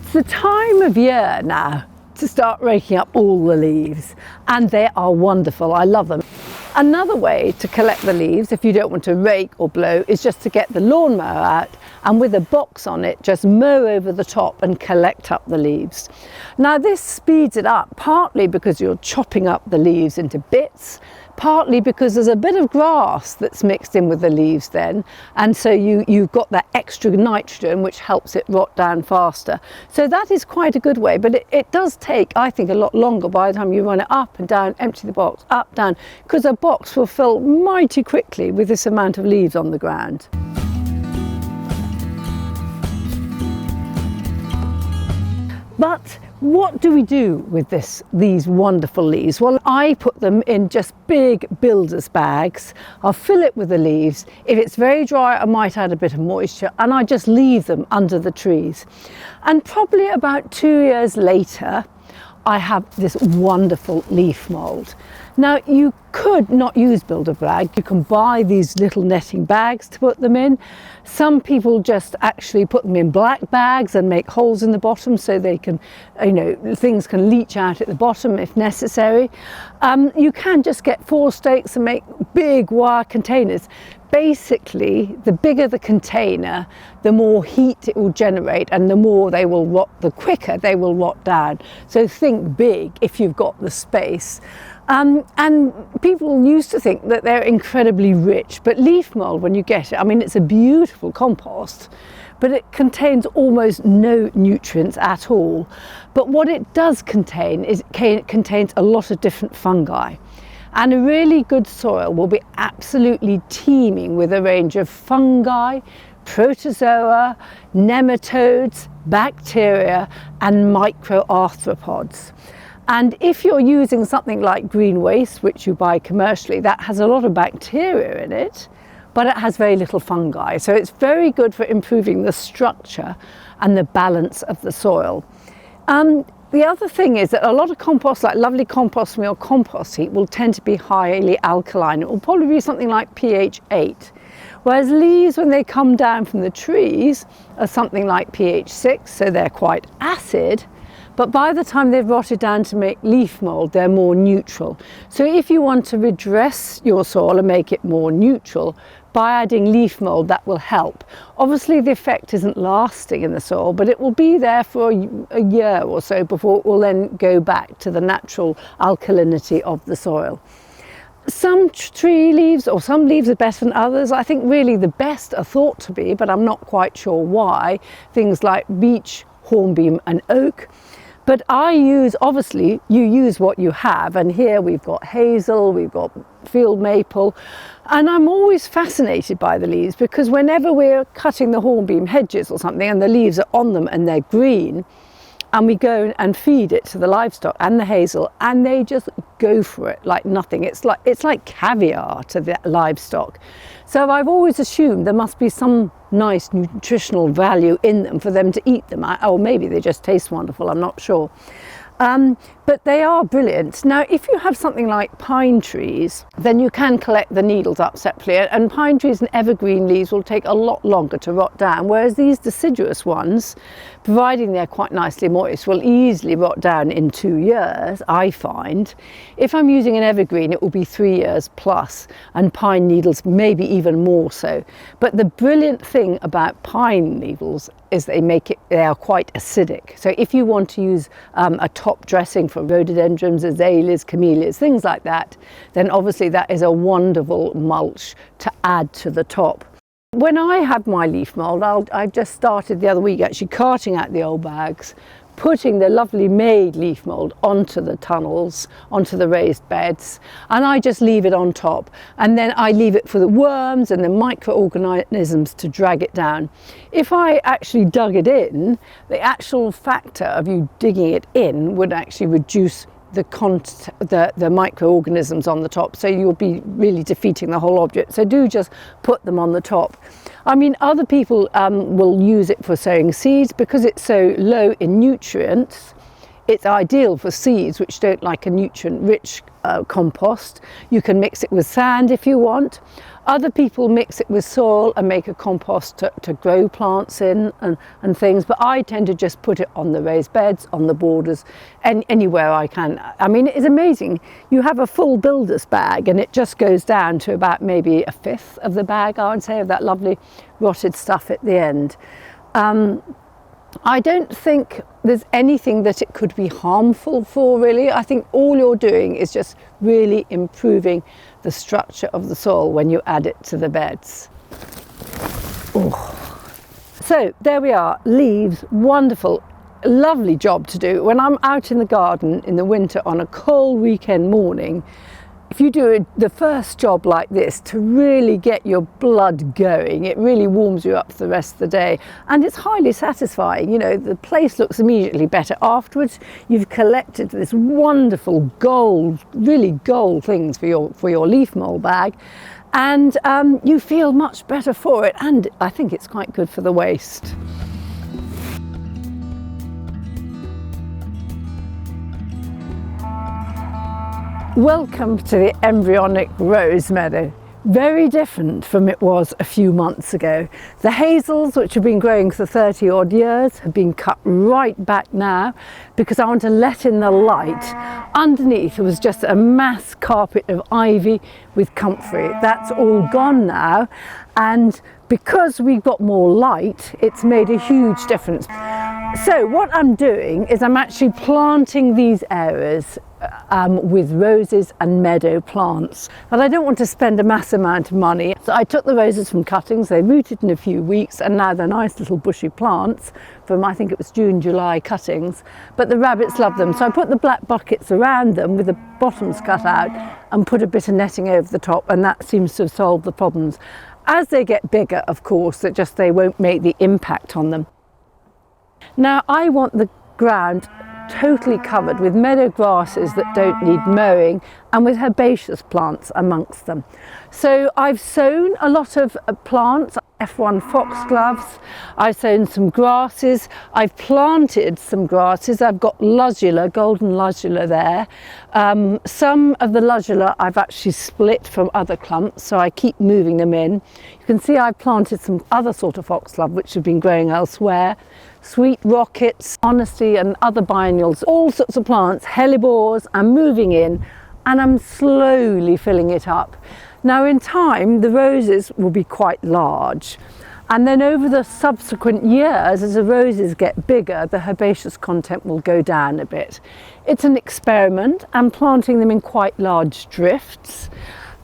It's the time of year now to start raking up all the leaves, and they are wonderful. I love them. Another way to collect the leaves, if you don't want to rake or blow, is just to get the lawnmower out and with a box on it, just mow over the top and collect up the leaves. Now this speeds it up, partly because you're chopping up the leaves into bits, partly because there's a bit of grass that's mixed in with the leaves then, and so you've got that extra nitrogen which helps it rot down faster. So that is quite a good way, but it does take, I think, a lot longer by the time you run it up and down, empty the box, up, down, because a box will fill mighty quickly with this amount of leaves on the ground. But what do we do with these wonderful leaves? Well, I put them in just big builder's bags. I'll fill it with the leaves. If it's very dry, I might add a bit of moisture, and I just leave them under the trees. And probably about 2 years later, I have this wonderful leaf mould. Now, you could not use builder bag. You can buy these little netting bags to put them in. Some people just actually put them in black bags and make holes in the bottom so they can, things can leach out at the bottom if necessary. You can just get 4 stakes and make big wire containers. Basically, the bigger the container, the more heat it will generate, and the more they will rot, the quicker they will rot down. So think big if you've got the space. And people used to think that they're incredibly rich, but leaf mould, when you get it, I mean, it's a beautiful compost, but it contains almost no nutrients at all. But what it does contain is it contains a lot of different fungi. And a really good soil will be absolutely teeming with a range of fungi, protozoa, nematodes, bacteria, and microarthropods. And if you're using something like green waste, which you buy commercially, that has a lot of bacteria in it, but it has very little fungi. So it's very good for improving the structure and the balance of the soil. The other thing is that a lot of compost, like lovely compost from your compost heap, will tend to be highly alkaline. It will probably be something like pH 8. Whereas leaves, when they come down from the trees, are something like pH 6, so they're quite acid. But by the time they've rotted down to make leaf mould, they're more neutral. So if you want to redress your soil and make it more neutral, by adding leaf mould, that will help. Obviously the effect isn't lasting in the soil, but it will be there for a year or so before it will then go back to the natural alkalinity of the soil. Some tree leaves, or some leaves are better than others. I think really the best are thought to be, but I'm not quite sure why, things like beech, hornbeam and oak. But I use, obviously, you use what you have, and here we've got hazel, we've got field maple, and I'm always fascinated by the leaves, because whenever we're cutting the hornbeam hedges or something and the leaves are on them and they're green, and we go and feed it to the livestock and the hazel, and they just go for it like nothing. It's like caviar to the livestock. So I've always assumed there must be some nice nutritional value in them for them to eat them. Or maybe they just taste wonderful, I'm not sure. But they are brilliant. Now, if you have something like pine trees, then you can collect the needles up separately, and pine trees and evergreen leaves will take a lot longer to rot down, whereas these deciduous ones, providing they're quite nicely moist, will easily rot down in 2 years, I find. If I'm using an evergreen, it will be 3 years plus, and pine needles maybe even more so. But the brilliant thing about pine needles is they are quite acidic. So if you want to use a top dressing for rhododendrons, azaleas, camellias, things like that, then obviously that is a wonderful mulch to add to the top. When I have my leaf mould, I've just started the other week actually carting out the old bags, putting the lovely made leaf mould onto the tunnels, onto the raised beds, and I just leave it on top, and then I leave it for the worms and the microorganisms to drag it down. If I actually dug it in, the actual factor of you digging it in would actually reduce the microorganisms on the top, so you'll be really defeating the whole object. So do just put them on the top. I mean, other people will use it for sowing seeds because it's so low in nutrients. It's ideal for seeds which don't like a nutrient-rich compost. You can mix it with sand if you want. Other people mix it with soil and make a compost to grow plants in and things, but I tend to just put it on the raised beds, on the borders, and anywhere I can. I mean, it is amazing. You have a full builder's bag and it just goes down to about maybe a fifth of the bag, I would say, of that lovely rotted stuff at the end. I don't think there's anything that it could be harmful for, really. I think all you're doing is just really improving the structure of the soil when you add it to the beds. Oh. So there we are, leaves, wonderful, lovely job to do. When I'm out in the garden in the winter on a cold weekend morning, if you do the first job like this to really get your blood going, it really warms you up for the rest of the day, and it's highly satisfying. You know, the place looks immediately better afterwards. You've collected this wonderful gold, really gold things for your leaf mould bag, and you feel much better for it, and I think it's quite good for the waste. Welcome to the embryonic Rose Meadow. Very different from it was a few months ago. The hazels, which have been growing for 30 odd years, have been cut right back now because I want to let in the light. Underneath was just a mass carpet of ivy with comfrey. That's all gone now, and because we've got more light, it's made a huge difference. So what I'm doing is I'm actually planting these areas with roses and meadow plants, but I don't want to spend a mass amount of money. So I took the roses from cuttings, they rooted in a few weeks, and now they're nice little bushy plants from, I think it was June, July cuttings, but the rabbits love them. So I put the black buckets around them with the bottoms cut out and put a bit of netting over the top, and that seems to have solved the problems. As they get bigger, of course, they won't make the impact on them. Now I want the ground totally covered with meadow grasses that don't need mowing and with herbaceous plants amongst them. So I've sown a lot of plants, F1 foxgloves, I've sown some grasses, I've planted some grasses, I've got luzula, golden luzula there. Some of the luzula I've actually split from other clumps, so I keep moving them in. You can see I've planted some other sort of foxglove which have been growing elsewhere. Sweet rockets, honesty and other biennials, all sorts of plants, hellebores, I'm moving in and I'm slowly filling it up. Now in time the roses will be quite large, and then over the subsequent years as the roses get bigger the herbaceous content will go down a bit. It's an experiment. I'm planting them in quite large drifts.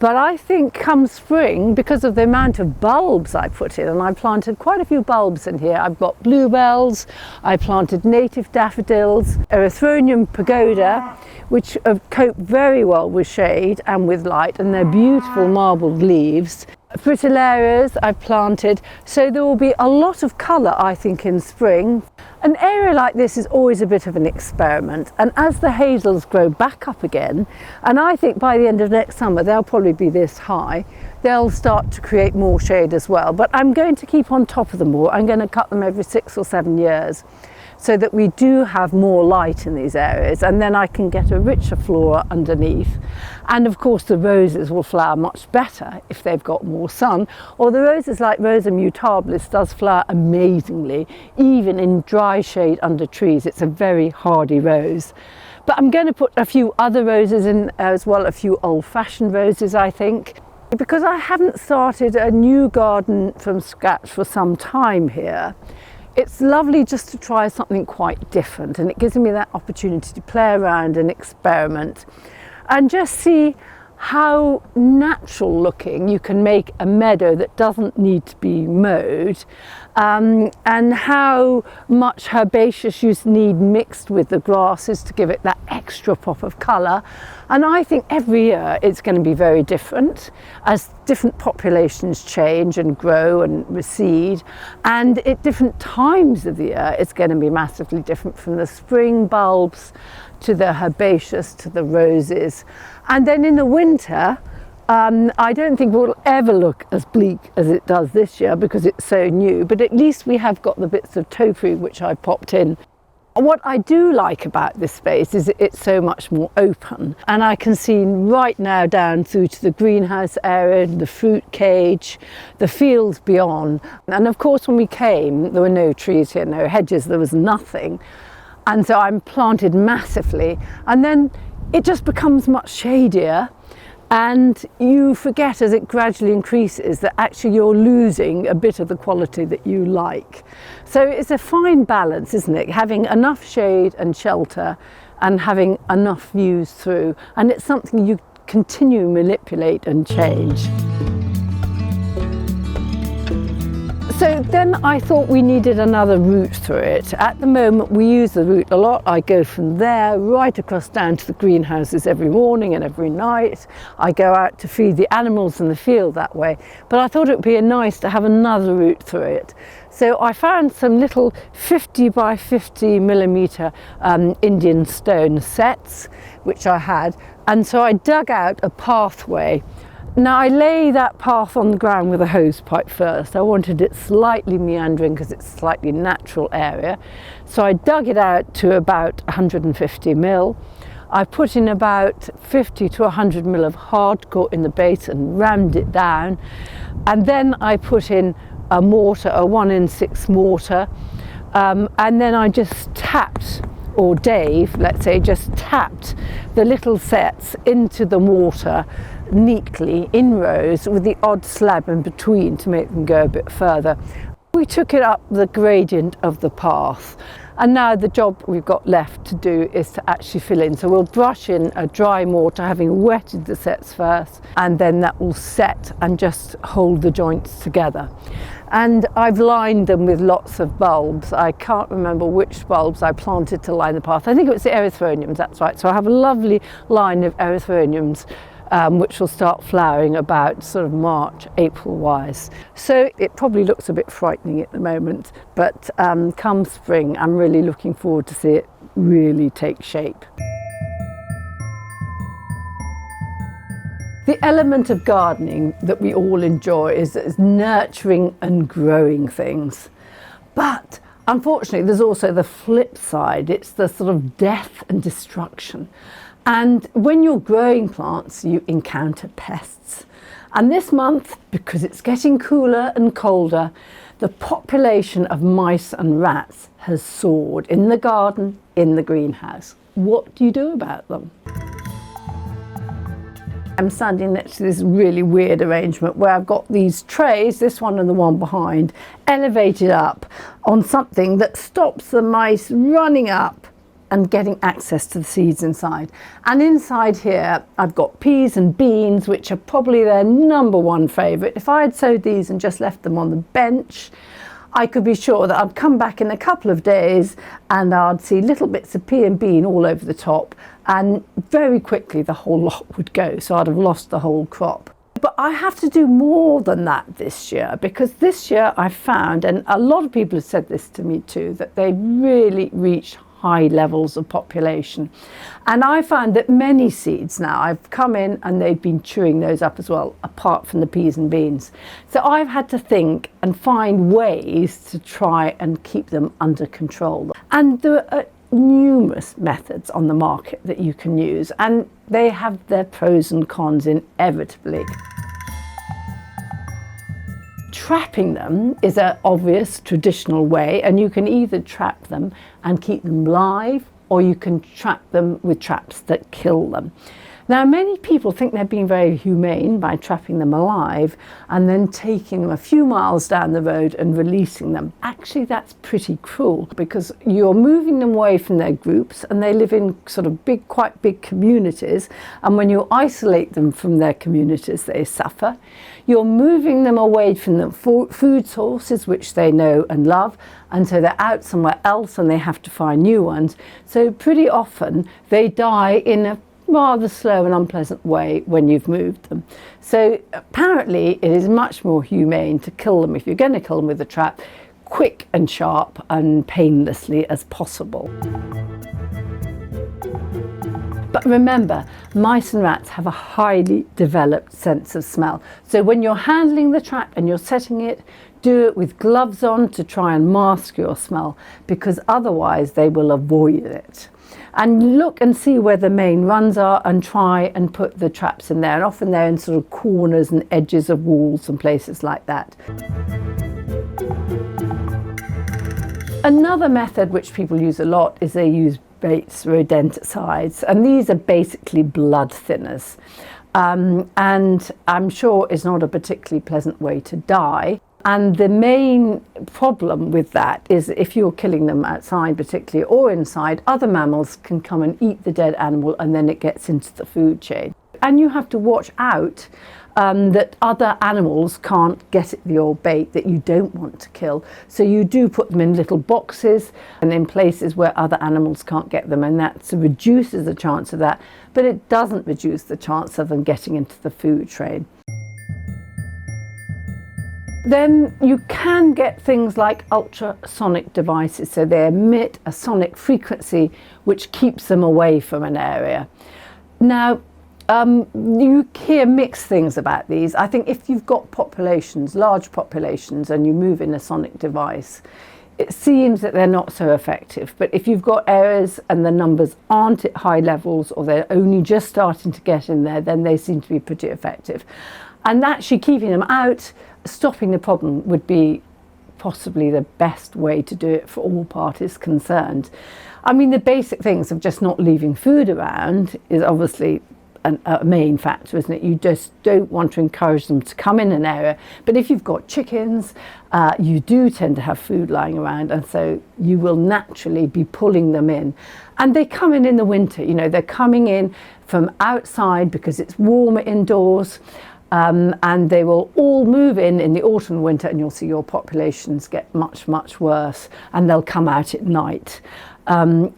But I think come spring, because of the amount of bulbs I put in, and I planted quite a few bulbs in here. I've got bluebells, I planted native daffodils, Erythronium pagoda, which cope very well with shade and with light, and they're beautiful marbled leaves. Fritillarias I've planted, so there will be a lot of colour, I think, in spring. An area like this is always a bit of an experiment, and as the hazels grow back up again, and I think by the end of next summer they'll probably be this high, they'll start to create more shade as well. But I'm going to keep on top of them more. I'm going to cut them every 6 or 7 years so that we do have more light in these areas, and then I can get a richer flora underneath. And of course the roses will flower much better if they've got more sun, or the roses like Rosa mutabilis does flower amazingly even in dry shade under trees. It's a very hardy rose. But I'm going to put a few other roses in as well, a few old-fashioned roses I think, because I haven't started a new garden from scratch for some time here. It's lovely just to try something quite different, and it gives me that opportunity to play around and experiment and just see how natural looking you can make a meadow that doesn't need to be mowed, and how much herbaceous you need mixed with the grasses to give it that extra pop of colour. And I think every year it's going to be very different as different populations change and grow and recede, and at different times of the year it's going to be massively different, from the spring bulbs to the herbaceous to the roses. And then in the winter I don't think it will ever look as bleak as it does this year because it's so new, but at least we have got the bits of topiary which I popped in. What I do like about this space is that it's so much more open, and I can see right now down through to the greenhouse area, the fruit cage, the fields beyond. And of course when we came there were no trees here, no hedges, there was nothing. And so I'm planted massively, and then it just becomes much shadier, and you forget as it gradually increases that actually you're losing a bit of the quality that you like. So it's a fine balance, isn't it? Having enough shade and shelter and having enough views through, and it's something you continue to manipulate and change. So then I thought we needed another route through it. At the moment we use the route a lot. I go from there right across down to the greenhouses every morning and every night. I go out to feed the animals in the field that way. But I thought it would be nice to have another route through it. So I found some little 50 by 50 millimetre Indian stone sets, which I had. And so I dug out a pathway. Now I lay that path on the ground with a hose pipe first. I wanted it slightly meandering because it's a slightly natural area. So I dug it out to about 150 mil. I put in about 50 to 100 mil of hardcore in the base and rammed it down. And then I put in a mortar, a 1-in-6 mortar. And then I just tapped, or Dave, let's say, just tapped the little sets into the mortar neatly in rows with the odd slab in between to make them go a bit further. We took it up the gradient of the path, and now the job we've got left to do is to actually fill in. So we'll brush in a dry mortar, having wetted the sets first, and then that will set and just hold the joints together. And I've lined them with lots of bulbs. I can't remember which bulbs I planted to line the path. I think it was the erythroniums, that's right. So I have a lovely line of erythroniums which will start flowering about sort of March, April wise. So it probably looks a bit frightening at the moment, but come spring I'm really looking forward to see it really take shape. The element of gardening that we all enjoy is nurturing and growing things. But unfortunately there's also the flip side. It's the sort of death and destruction. And when you're growing plants, you encounter pests. And this month, because it's getting cooler and colder, the population of mice and rats has soared in the garden, in the greenhouse. What do you do about them? I'm standing next to this really weird arrangement where I've got these trays, this one and the one behind, elevated up on something that stops the mice running up and getting access to the seeds inside. And inside here I've got peas and beans, which are probably their number one favourite. If I had sowed these and just left them on the bench, I could be sure that I'd come back in a couple of days and I'd see little bits of pea and bean all over the top, and very quickly the whole lot would go, so I'd have lost the whole crop. But I have to do more than that this year, because this year I found, and a lot of people have said this to me too, that they really reached high levels of population. And I found that many seeds now, I've come in and they've been chewing those up as well, apart from the peas and beans. So I've had to think and find ways to try and keep them under control. And there are numerous methods on the market that you can use, and they have their pros and cons inevitably. Trapping them is an obvious traditional way, and you can either trap them and keep them live, or you can trap them with traps that kill them. Now, many people think they're being very humane by trapping them alive and then taking them a few miles down the road and releasing them. Actually, that's pretty cruel, because you're moving them away from their groups, and they live in sort of big, quite big communities. And when you isolate them from their communities, they suffer. You're moving them away from the food sources which they know and love, and so they're out somewhere else and they have to find new ones. So pretty often they die in a rather slow and unpleasant way when you've moved them. So apparently it is much more humane to kill them, if you're going to kill them with a trap, quick and sharp and painlessly as possible. But But remember, mice and rats have a highly developed sense of smell. So when you're handling the trap and you're setting it, do it with gloves on to try and mask your smell, because otherwise they will avoid it. And look and see where the main runs are and try and put the traps in there. And often they're in sort of corners and edges of walls and places like that. Another method which people use a lot is they use Bates rodenticides, and these are basically blood thinners. And I'm sure it's not a particularly pleasant way to die. And the main problem with that is if you're killing them outside particularly or inside, other mammals can come and eat the dead animal, and then it gets into the food chain. And you have to watch out that other animals can't get at your bait that you don't want to kill. So you do put them in little boxes and in places where other animals can't get them, and that reduces the chance of that, but it doesn't reduce the chance of them getting into the food train. Then you can get things like ultrasonic devices, so they emit a sonic frequency which keeps them away from an area. Now, you hear mixed things about these. I think if you've got populations, large populations, and you move in a sonic device, it seems that they're not so effective. But if you've got areas and the numbers aren't at high levels, or they're only just starting to get in there, then they seem to be pretty effective. And actually keeping them out, stopping the problem, would be possibly the best way to do it for all parties concerned. I mean, the basic things of just not leaving food around is obviously a main factor, isn't it? You just don't want to encourage them to come in an area. But if you've got chickens, you do tend to have food lying around, and so you will naturally be pulling them in. And they come in the winter, you know, they're coming in from outside because it's warmer indoors. And they will all move in the autumn and winter, and you'll see your populations get much, much worse, and they'll come out at night. And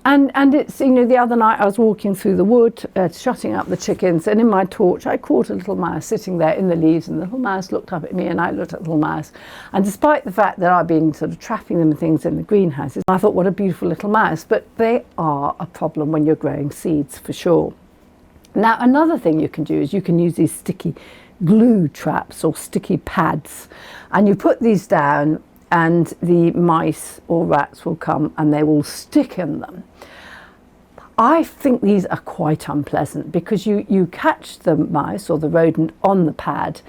it's, you know, the other night I was walking through the wood, shutting up the chickens, and in my torch I caught a little mouse sitting there in the leaves, and the little mouse looked up at me and I looked at the little mouse. And despite the fact that I've been sort of trapping them and things in the greenhouses, I thought, what a beautiful little mouse. But they are a problem when you're growing seeds, for sure. Now, another thing you can do is you can use these sticky glue traps or sticky pads, and you put these down and the mice or rats will come and they will stick in them. I think these are quite unpleasant because you catch the mouse or the rodent on the pad,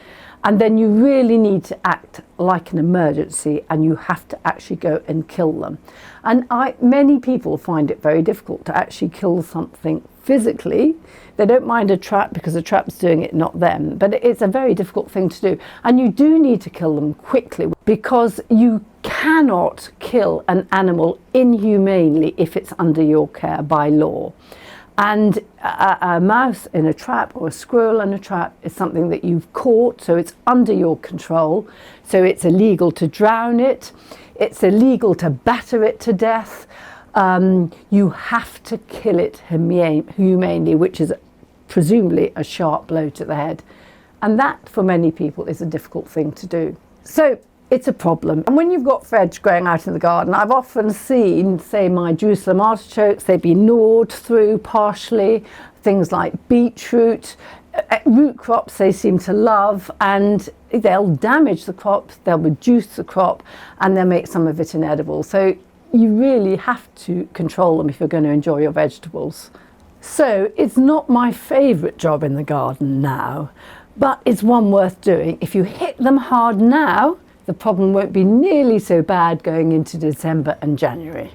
and then you really need to act like an emergency, and you have to actually go and kill them. And many people find it very difficult to actually kill something physically. They don't mind a trap because the trap's doing it, not them. But it's a very difficult thing to do. And you do need to kill them quickly, because you cannot kill an animal inhumanely if it's under your care by law. And a mouse in a trap or a squirrel in a trap is something that you've caught, so it's under your control. So it's illegal to drown it. It's illegal to batter it to death. You have to kill it humanely, which is presumably a sharp blow to the head. And that, for many people, is a difficult thing to do. So it's a problem. And when you've got veg growing out in the garden, I've often seen, say, my Jerusalem artichokes, they've been gnawed through partially, things like beetroot, root crops they seem to love, and they'll damage the crop, they'll reduce the crop, and they'll make some of it inedible. So you really have to control them if you're going to enjoy your vegetables. So it's not my favourite job in the garden now, but it's one worth doing. If you hit them hard now, the problem won't be nearly so bad going into December and January.